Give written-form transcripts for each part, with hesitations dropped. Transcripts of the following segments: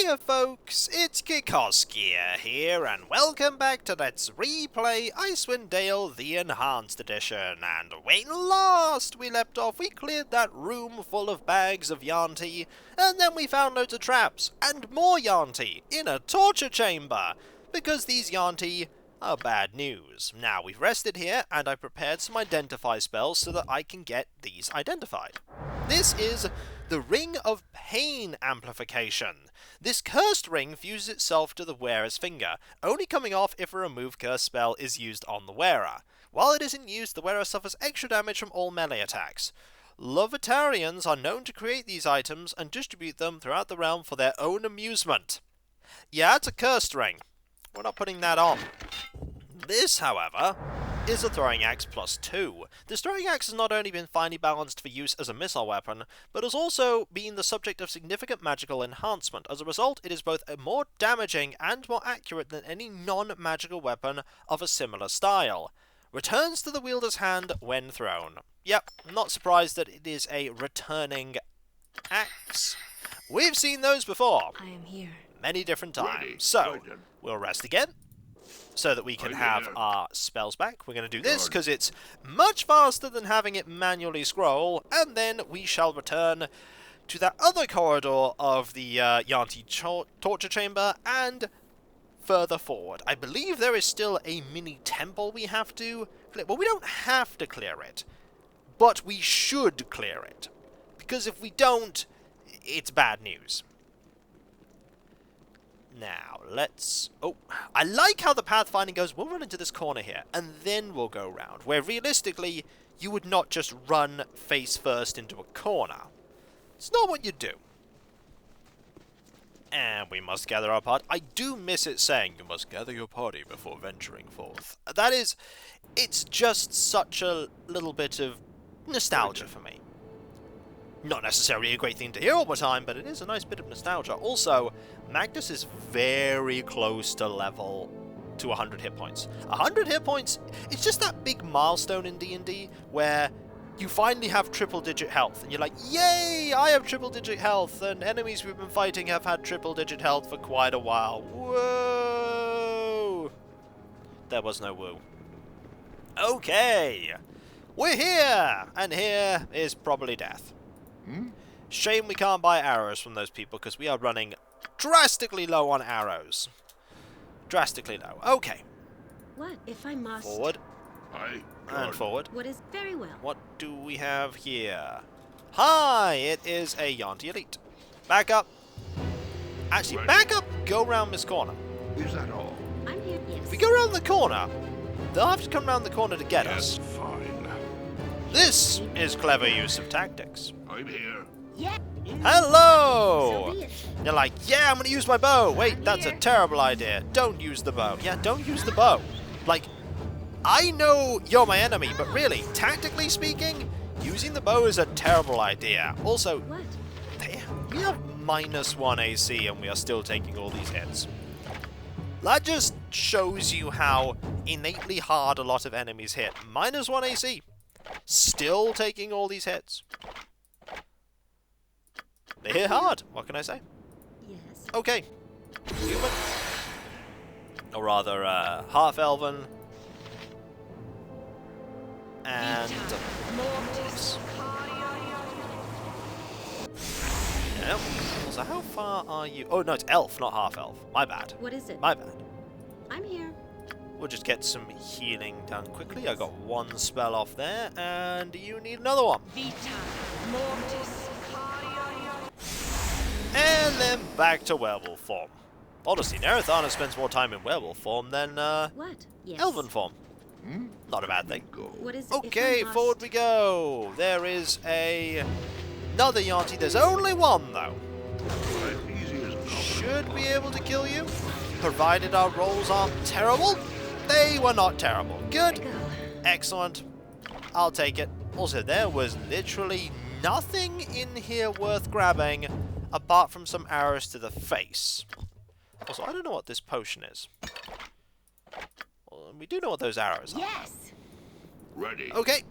Hiya folks, it's Kikoskia here, and welcome back to Let's Replay Icewind Dale the Enhanced Edition. And when last we left off, we cleared that room full of bags of Yuan-Ti, and then we found loads of traps, and more Yuan-Ti in a torture chamber, because these Yuan-Ti are bad news. Now, we've rested here, and I've prepared some identify spells so that I can get these identified. This is the Ring of Pain Amplification. This cursed ring fuses itself to the wearer's finger, only coming off if a remove curse spell is used on the wearer. While it isn't used, the wearer suffers extra damage from all melee attacks. Lovatarians are known to create these items and distribute them throughout the realm for their own amusement. Yeah, it's a cursed ring. We're not putting that on. This, however, is a throwing axe +2. This throwing axe has not only been finely balanced for use as a missile weapon, but has also been the subject of significant magical enhancement. As a result, it is both more damaging and more accurate than any non-magical weapon of a similar style. Returns to the wielder's hand when thrown. Yep, not surprised that it is a returning axe. We've seen those before. I am here. Many different times. So, we'll rest again, so that we can have our spells back. We're going to do this because it's much faster than having it manually scroll, and then we shall return to that other corridor of the Yuan-Ti torture chamber and further forward. I believe there is still a mini temple we have to clear. Well, we don't have to clear it, but we should clear it, because if we don't, it's bad news. Now, let's... Oh, I like how the pathfinding goes. We'll run into this corner here, and then we'll go round. Where, realistically, you would not just run face first into a corner. It's not what you do. And we must gather our party. I do miss it saying, you must gather your party before venturing forth. That is... It's just such a little bit of nostalgia for me. Not necessarily a great thing to hear all the time, but it is a nice bit of nostalgia. Also, Magnus is very close to level to 100 hit points. 100 hit points, it's just that big milestone in D&D where you finally have triple-digit health, and you're like, yay, I have triple-digit health, and enemies we've been fighting have had triple-digit health for quite a while. Whoa! There was no woo. Okay, we're here, and here is probably death. Shame we can't buy arrows from those people, because we are running drastically low on arrows. Drastically low. Okay. What if I must? Forward. And forward. What is very well. What do we have here? Hi! It is a Yuan-Ti Elite. Back up. Actually, back up. Go round this corner. Is that all? I'm here, yes. If we go around the corner, they'll have to come around the corner to get us. Fine. This is clever use of tactics. I'm here. Yeah. Hello! So be it. You're like, yeah, I'm going to use my bow. Wait, that's a terrible idea. Don't use the bow. Yeah, don't use the bow. Like, I know you're my enemy, but really, tactically speaking, using the bow is a terrible idea. Also, What? we have -1 AC and we are still taking all these hits. That just shows you how innately hard a lot of enemies hit. -1 AC. Still taking all these hits. They hit hard. What can I say? Yes. Okay. Human. Or rather, half-elven. And... Yeah. So how far are you? Oh, no, it's elf, not half-elf. My bad. What is it? My bad. I'm here. We'll just get some healing done quickly. I got one spell off there, and you need another one. And then back to werewolf form. Honestly, Nerethana spends more time in werewolf form than What? Yes. elven form. Not a bad thing. What is it? Okay, if I forward must? we go. There is another Yuan-Ti. There's only one, though. Easy as nothing. Should be able to kill you, provided our rolls aren't terrible. They were not terrible. Good. Go. Excellent. I'll take it. Also, there was literally nothing in here worth grabbing apart from some arrows to the face. Also, I don't know what this potion is. Well, we do know what those arrows are. Yes. Ready. Okay.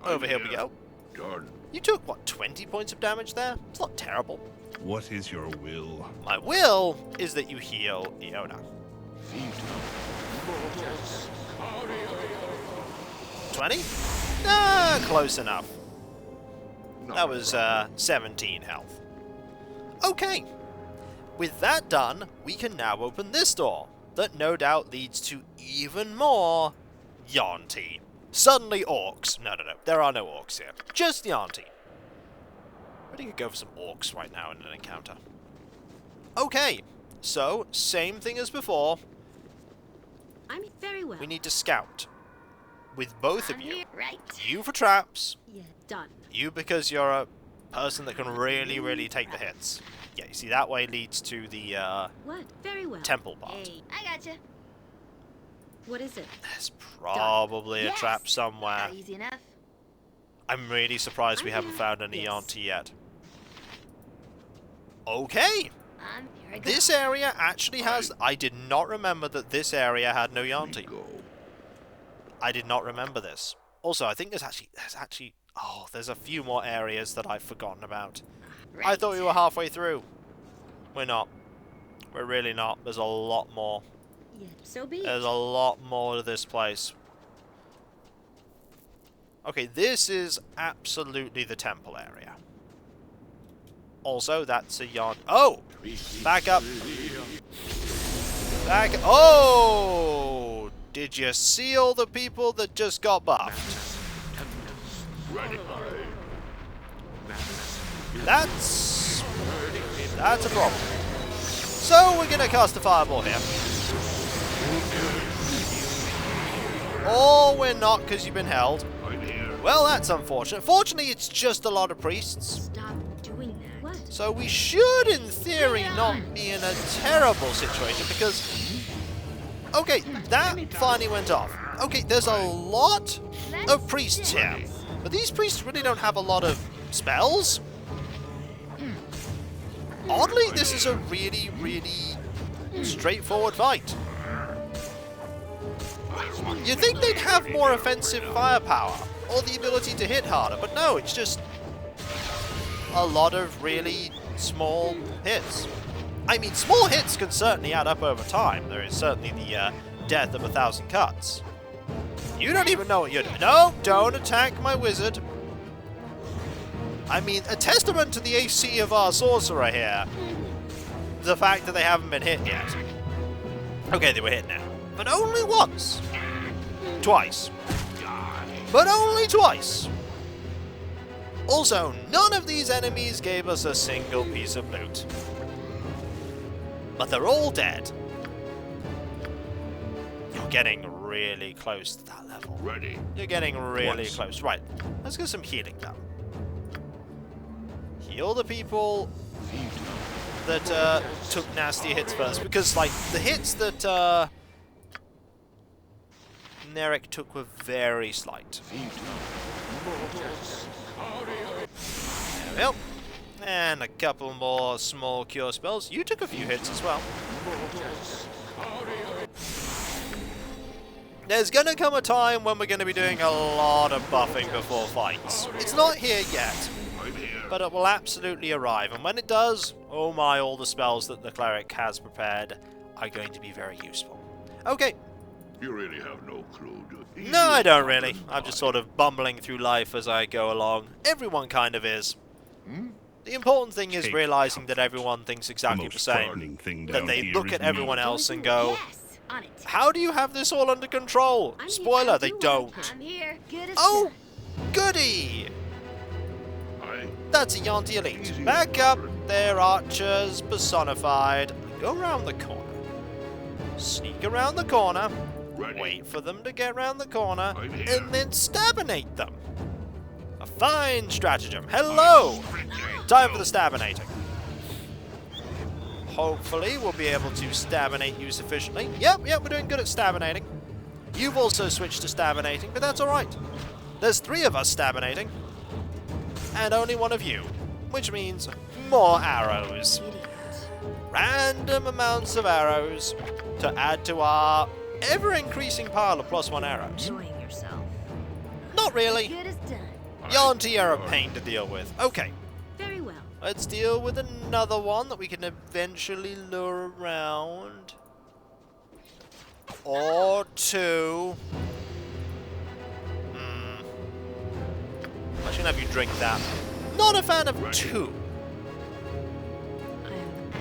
Over here we go. Done. You took, what, 20 points of damage there? It's not terrible. What is your will? My will is that you heal Iona. 20? Ah, close enough. That was 17 health. Okay. With that done, we can now open this door. That no doubt leads to even more Yuan-Ti. Suddenly orcs. No. There are no orcs here. Just Yuan-Ti. I think you could go for some orcs right now in an encounter. Okay. So, same thing as before. I'm very well. We need to scout. With both of I'm you. here. Right. You for traps. Yeah, done. You because you're a person that can really take the hits. Yeah, you see, that way leads to the What? Very well. temple part. Hey, I gotcha. What is it? There's probably a Yes. trap somewhere. Easy enough. I'm really surprised we I'm haven't here. found any Yes. Yuan-Ti yet. Okay, Here I go. this area actually has... I did not remember that this area had no Yuan-Ti. Go. I did not remember this. Also, I think there's actually... Oh, there's a few more areas that I've forgotten about. Right. I thought we were halfway through. We're not. We're really not. There's a lot more. Yeah, so be it. There's a lot more to this place. Okay, this is absolutely the temple area. Also, that's a yarn. Oh! Back up. Back. Oh! Did you see all the people that just got buffed? Ready. That's a problem. So we're gonna cast a fireball here. Or we're not because you've been held. I'm here. Well, that's unfortunate. Fortunately, it's just a lot of priests. Stop doing that. What? So we should, in theory, not be in a terrible situation because... Okay, that finally went off. Okay, there's a lot of priests here. But these priests really don't have a lot of spells. Oddly, this is a really straightforward fight. You'd think they'd have more offensive firepower, or the ability to hit harder, but no, it's just a lot of really small hits. I mean, small hits can certainly add up over time. There is certainly the death of 1,000 cuts. You don't even know what you're doing. No, don't attack my wizard. I mean, a testament to the AC of our sorcerer here. The fact that they haven't been hit yet. Okay, they were hit now. But only once. Twice. But only twice. Also, none of these enemies gave us a single piece of loot. But they're all dead. You're getting really close to that level. Ready. You're getting really Once. close. Right, let's get some healing done. Heal the people that took nasty hits first, because like the hits that Nerek took were very slight. There we go. And a couple more small cure spells. You took a few hits as well. There's gonna come a time when we're gonna be doing a lot of buffing before fights. It's not here yet, I'm here. but it will absolutely arrive. And when it does, oh my, all the spells that the cleric has prepared are going to be very useful. Okay. You really have no clue, do you? No, I don't really. I'm just sort of bumbling through life as I go along. Everyone kind of is. The important thing is Take realizing that everyone thinks exactly the same. frightening thing That down they here look is at everyone me. else and go, Yes, on it. how do you have this all under control? I'm here. Spoiler, I'll they do what don't. I'm here. Good as Oh, done. goody! I That's a Yuan-Ti elite. Back up, they're archers personified. Go around the corner. Sneak around the corner. ready. Wait for them to get around the corner. I'm here. And then stabinate them. A fine stratagem. Hello! Time for the stabinating. Hopefully we'll be able to stabinate you sufficiently. Yep, we're doing good at stabinating. You've also switched to stabinating, but that's alright. There's 3 of us stabinating. And only 1 of you. Which means more arrows. Idiot. Random amounts of arrows to add to our ever-increasing pile of +1 arrows. Enjoying yourself. Not really. Good as done. Yuan-Ti are a pain to deal with. Okay, Very well. Let's deal with another one that we can eventually lure around. Or two. I'm just gonna have you drink that. Not a fan of two.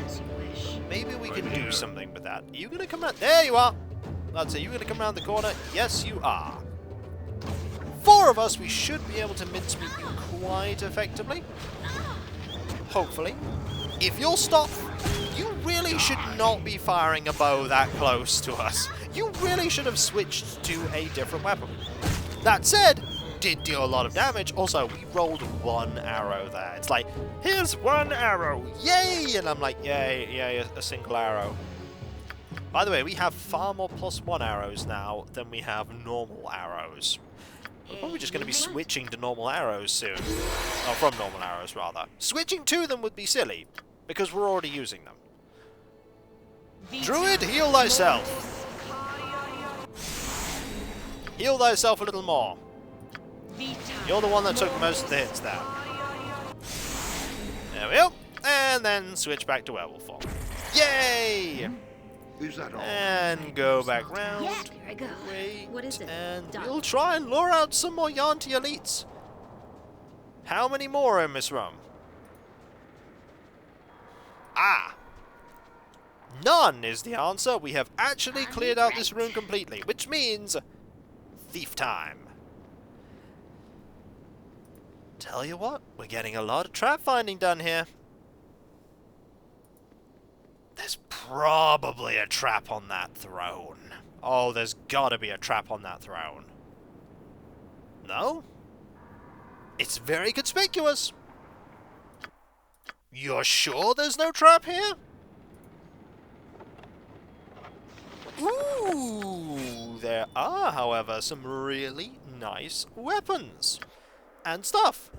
As you wish. Maybe we can do something with that. Are you gonna come around? There you are! Let's say, you gonna come around the corner? Yes, you are. 4 of us, we should be able to mincemeat you quite effectively. Hopefully. If you'll stop, you really should not be firing a bow that close to us. You really should have switched to a different weapon. That said, did deal a lot of damage. Also, we rolled 1 arrow there. It's like, here's 1 arrow, yay! And I'm like, yay, a single arrow. By the way, we have far more +1 arrows now than we have normal arrows. We're probably just going to be switching to normal arrows soon. Oh, from normal arrows, rather. Switching to them would be silly, because we're already using them. Druid, heal thyself! Heal thyself a little more. You're the one that took most of the hits there. There we go. And then switch back to werewolf form. Yay! Is that all? And go back round. Yeah, here I go. Wait, What is it? and Done. we'll try and lure out some more Yuan-Ti elites. How many more in this room? Ah! None is the answer. We have actually cleared out this room completely, which means thief time. Tell you what, we're getting a lot of trap finding done here. There's probably a trap on that throne. Oh, there's gotta be a trap on that throne. No? It's very conspicuous. You're sure there's no trap here? Ooh, there are, however, some really nice weapons and stuff.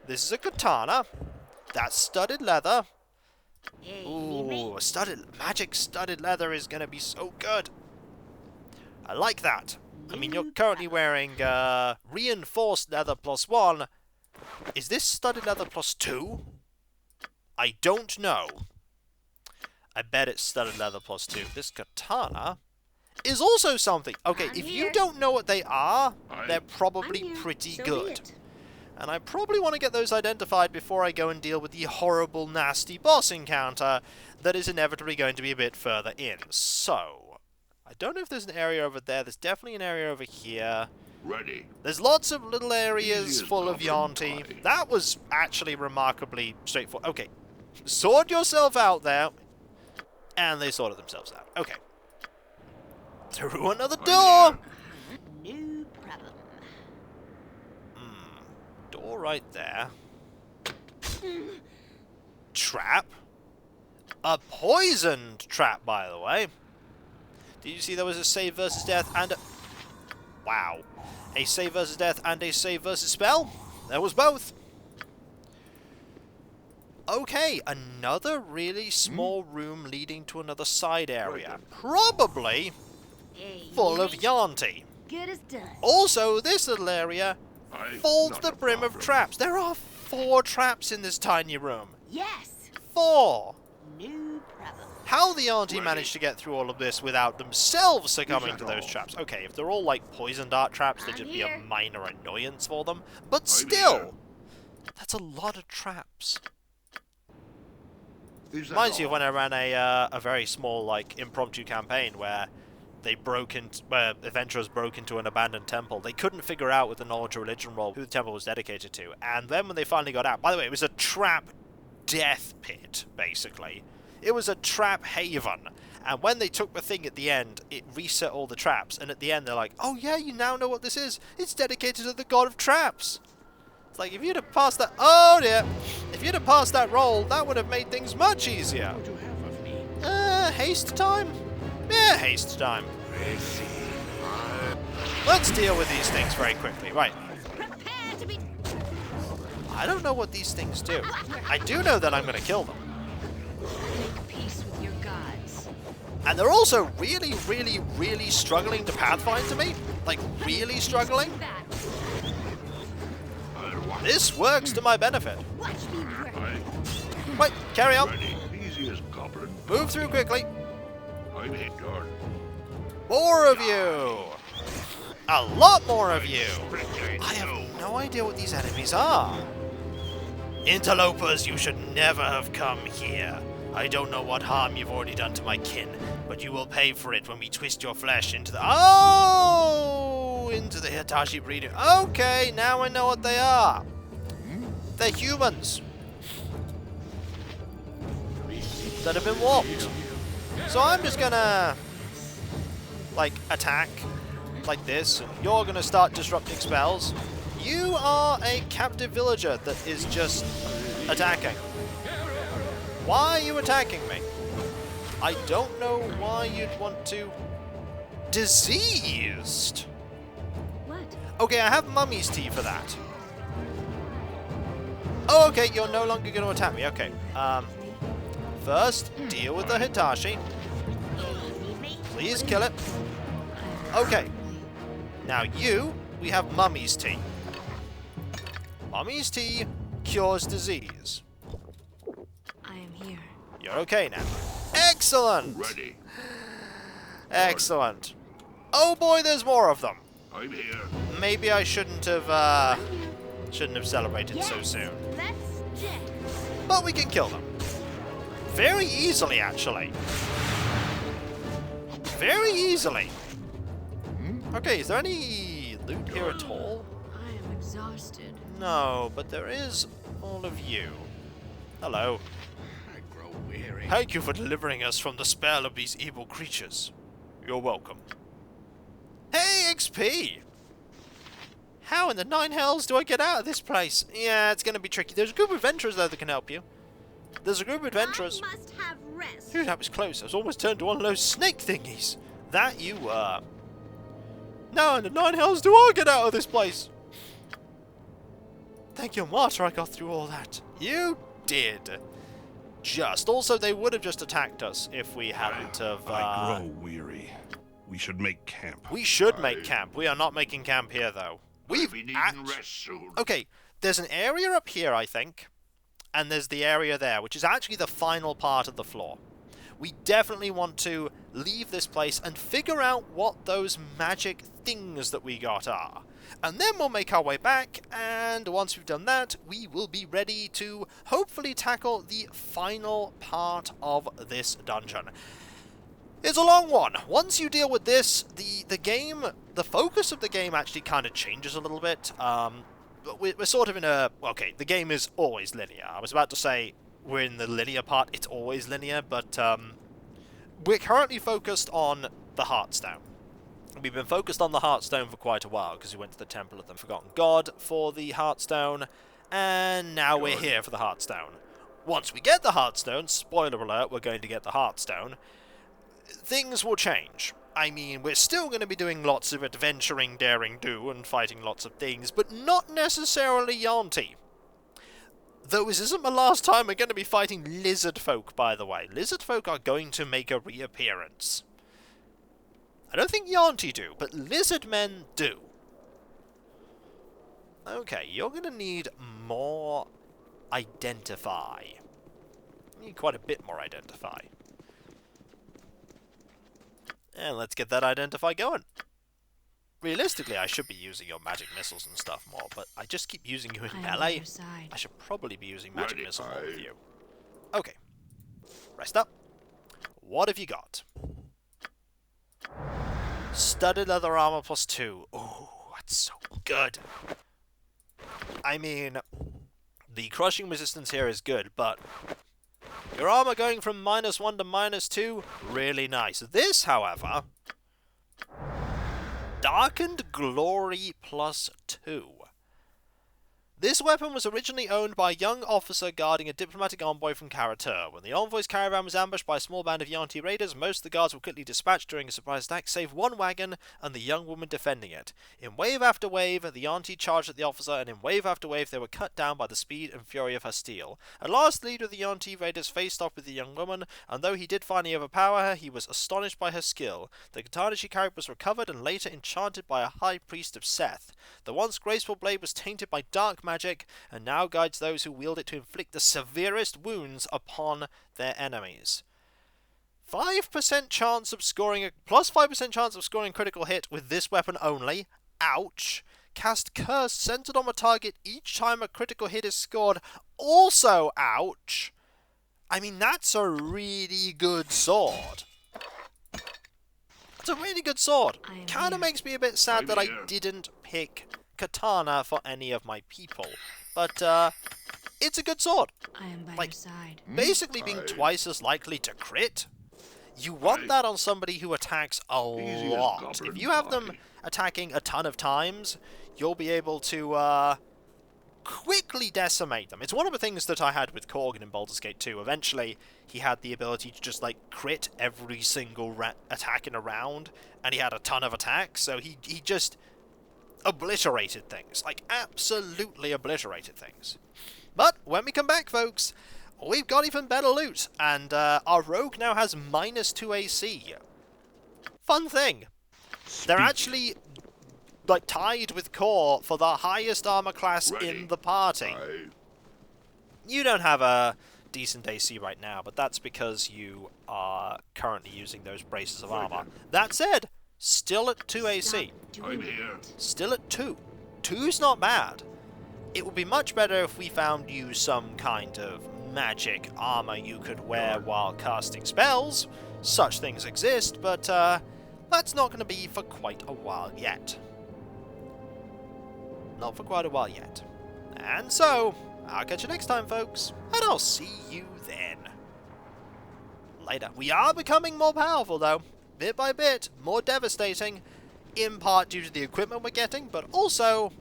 This is a katana. That's studded leather. Hey, Ooh, magic studded leather is gonna be so good. I like that. I mean, you're currently wearing reinforced leather +1. Is this studded leather +2? I don't know. I bet it's studded leather +2. This katana is also something. Okay, if you don't know what they are, they're probably pretty good. And I probably want to get those identified before I go and deal with the horrible, nasty boss encounter that is inevitably going to be a bit further in. So, I don't know if there's an area over there. There's definitely an area over here. Ready. There's lots of little areas full of Yuan-Ti. That was actually remarkably straightforward. Okay, sort yourself out there. And they sorted themselves out. Okay. Through another door! No problem. Door right there. Trap. A poisoned trap, by the way. Did you see there was a save versus death and a... Wow. A save versus death and a save versus spell? There was both. Okay, another really small room leading to another side area. Probably full of Yuan-Ti. Good as done. Also, this little area full to the brim of traps. There are 4 traps in this tiny room. Yes. 4! No problem. How the Yuan-Ti managed to get through all of this without themselves succumbing to those traps. Okay, if they're all like poison dart traps, they'd just be a minor annoyance for them. But still, that's a lot of traps. Reminds you of when I ran a very small, like, impromptu campaign where where adventurers broke into an abandoned temple. They couldn't figure out with the knowledge or religion roll who the temple was dedicated to. And then when they finally got out, by the way, it was a trap death pit, basically. It was a trap haven. And when they took the thing at the end, it reset all the traps. And at the end, they're like, oh yeah, you now know what this is. It's dedicated to the god of traps. It's like, if you'd have passed that... Oh dear! If you'd have passed that roll, that would have made things much easier. What do you have of me? Haste time? Yeah, haste time. Let's deal with these things very quickly. Right. Prepare to be. I don't know what these things do. I do know that I'm going to kill them. Make peace with your gods. And they're also really, really, really struggling to pathfind to me. Like, really struggling. This works to my benefit. Watch me work. Carry on. Ready. Easy as goblin. Move through quickly. I'm hit, Lord. More of you. A lot more of you. I have No. no idea what these enemies are. Interlopers, you should never have come here. I don't know what harm you've already done to my kin, but you will pay for it when we twist your flesh into the... Oh! Into the Hitachi breeding. Okay, now I know what they are. They're humans that have been warped. So I'm just gonna, like, attack like this, and you're gonna start disrupting spells. You are a captive villager that is just attacking. Why are you attacking me? I don't know why you'd want to. Diseased. What? Okay, I have mummy's tea for that. Oh, okay, you're no longer going to attack me. Okay. First, deal with the Hitachi. Please kill it. Okay. Now you, we have mummy's tea. Mummy's tea cures disease. I am here. You're okay now. Excellent! Ready. Excellent. Oh boy, there's more of them. I'm here. Maybe I shouldn't have celebrated so soon. Let's dance. But we can kill them. Very easily, actually. Very easily. Okay, is there any loot here at all? I am exhausted. No, but there is all of you. Hello. I grow weary. Thank you for delivering us from the spell of these evil creatures. You're welcome. Hey, XP! How in the nine hells do I get out of this place? Yeah, it's gonna be tricky. There's a group of adventurers, though, that can help you. There's a group of adventurers. I must have rest. Phew, that was close. I was almost turned to one of those snake thingies. That you were. Now in the nine hells do I get out of this place? Thank your martyr I got through all that. You did. Just. Also, they would have just attacked us if we hadn't have... I grow weary. We should make camp. We should make camp. We are not making camp here, though. We'll be needing rest soon. Okay, there's an area up here, I think, and there's the area there, which is actually the final part of the floor. We definitely want to leave this place and figure out what those magic things that we got are. And then we'll make our way back, and once we've done that, we will be ready to hopefully tackle the final part of this dungeon. It's a long one. Once you deal with this, the game, the focus of the game actually kind of changes a little bit. We're sort of in a... Okay, the game is always linear. I was about to say we're in the linear part. It's always linear, but we're currently focused on the Heartstone. We've been focused on the Heartstone for quite a while because we went to the Temple of the Forgotten God for the Heartstone, and now we're here for the Heartstone. Once we get the Heartstone, spoiler alert, we're going to get the Heartstone, things will change. I mean, we're still going to be doing lots of adventuring, daring-do, and fighting lots of things, but not necessarily Yuan-Ti. Though this isn't the last time we're going to be fighting lizard folk, by the way. Lizard folk are going to make a reappearance. I don't think Yuan-Ti do, but lizard men do. Okay, you're going to need more identify. You need quite a bit more identify. And let's get that identify going. Realistically, I should be using your magic missiles and stuff more, but I just keep using you in I am on melee. your side. I should probably be using magic Ready, missile more with aye. you. Okay. Rest up. What have you got? Studded leather armor +2. Ooh, that's so good. I mean, the crushing resistance here is good, but your armor going from -1 to -2, really nice. This, however, Darkened Glory +2. This weapon was originally owned by a young officer guarding a diplomatic envoy from Karatur. When the envoy's caravan was ambushed by a small band of Yuan-Ti raiders, most of the guards were quickly dispatched during a surprise attack, save one wagon and the young woman defending it. In wave after wave, the Yuan-Ti charged at the officer, and in wave after wave they were cut down by the speed and fury of her steel. At last, the leader of the Yuan-Ti raiders faced off with the young woman, and though he did finally overpower her, he was astonished by her skill. The katana she carried was recovered and later enchanted by a high priest of Seth. The once graceful blade was tainted by dark magic magic, and now guides those who wield it to inflict the severest wounds upon their enemies. 5% chance of scoring plus 5% chance of scoring a critical hit with this weapon only. Ouch. Cast Curse centered on a target each time a critical hit is scored. Also ouch. I mean, that's a really good sword. It's a really good sword. Kind of makes me a bit sad that I didn't pick Katana for any of my people. But, it's a good sword. I am by Like, your side. basically being twice as likely to crit. You want that on somebody who attacks a lot. If you have them attacking a ton of times, you'll be able to quickly decimate them. It's one of the things that I had with Korgan in Baldur's Gate 2. Eventually, he had the ability to just, like, crit every single attack in a round, and he had a ton of attacks, so he just obliterated things. Like, absolutely obliterated things. But, when we come back, folks, we've got even better loot, and our rogue now has -2 AC. Fun thing. They're actually, like, tied with Core for the highest armor class in the party. You don't have a decent AC right now, but that's because you are currently using those braces of armor. That said, still at 2 AC. I'm here. Still at 2. 2's not bad. It would be much better if we found you some kind of magic armor you could wear while casting spells. Such things exist, but that's not going to be for quite a while yet. Not for quite a while yet. And so, I'll catch you next time, folks, and I'll see you then. Later. We are becoming more powerful, though. Bit by bit, more devastating, in part due to the equipment we're getting, but also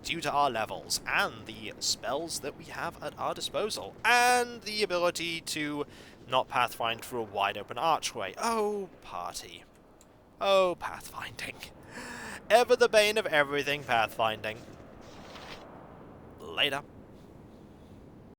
due to our levels, and the spells that we have at our disposal, and the ability to not pathfind through a wide-open archway. Oh, party. Oh, pathfinding. Ever the bane of everything pathfinding. Later.